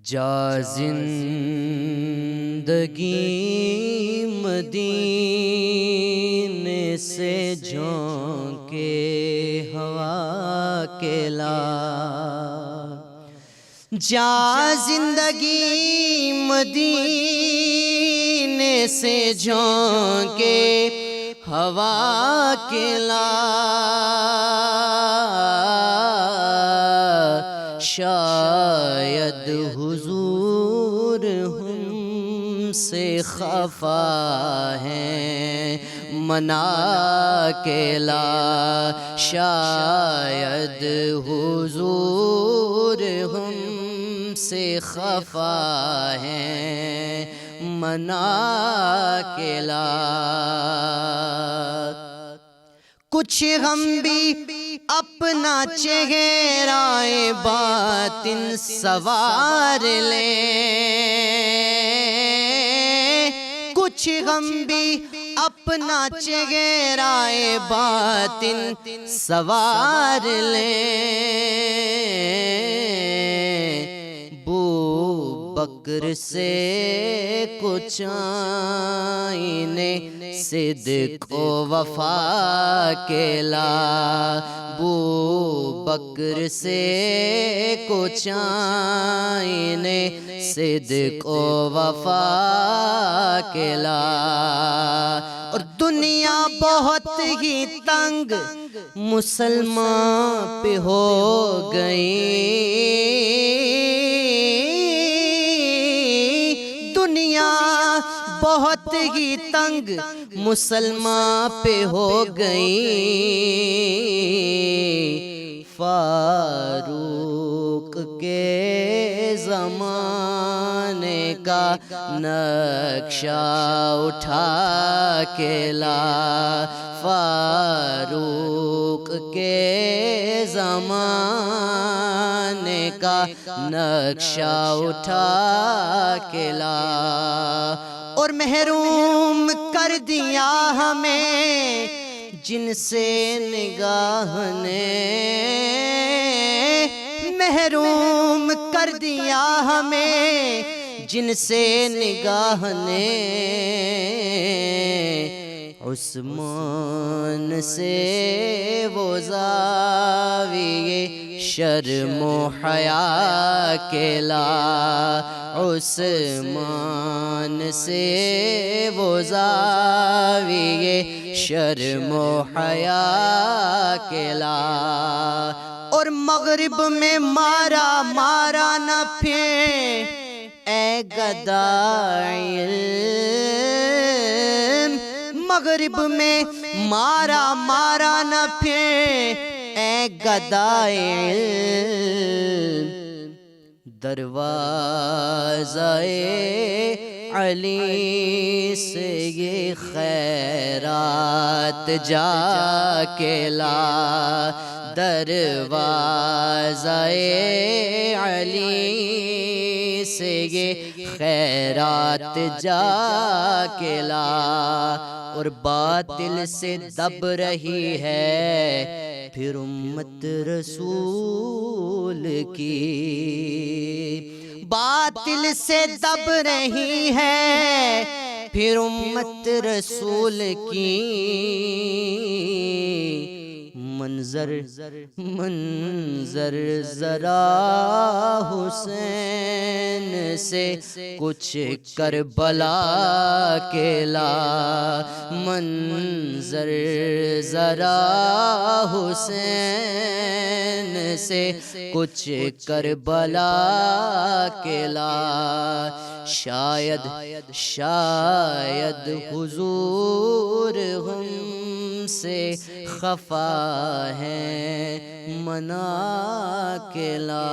جا زندگی مدینے سے جھونکے ہوا کے لا، جا زندگی مدینے سے جھونکے ہوا کے لا، شاید حضور ہم سے خفا ہیں منا کے لا، شاید حضور ہم سے خفا ہیں منا کے لا۔ کچھ غم بھی اپنا چہرہ باطن سوار لیں، کچھ غم بھی اپنا چہرہ باطن سوار لیں، بکر سے کچھ آئینے صدق و وفا کے لا، بکر سے کچھ آئینے صدق و وفا کے لا۔ اور دنیا بہت ہی تنگ مسلمان پہ ہو گئی، دنیا بہت ہی تنگ مسلمان پہ ہو گئی، فاروق کے زمانے کا نقشہ اٹھا کے لا، فاروق کے زمانے کا نقشہ اٹھا کے لا، اور محروم کر دیا ہمیں جن سے نگاہ نے، محروم کر دیا ہمیں جن سے نگاہ نے، عثمان سے وہ زاویے شرم و حیا کے لا، عثمان سے وہ زاویے شرم و حیا کے لا، اور مغرب میں مارا مارا نہ پھر اے گدائی علم، مغرب میں مارا مارا نہ پھر اے گدائی علم، دروازہ علی سے یہ خیرات جا کے لا، دروازہ علی سے یہ خیرات جا کے لا، اور باطل سے دب رہی ہے پھر امت رسول کی، باطل سے دب رہی ہے پھر امت رسول کی، منظر ذرا حسین سے کچھ کربلا کے لا، منظر ذرا حسین سے کچھ کربلا کے لا، شاید حضور ہم سے خفا ہیں منا کے لا۔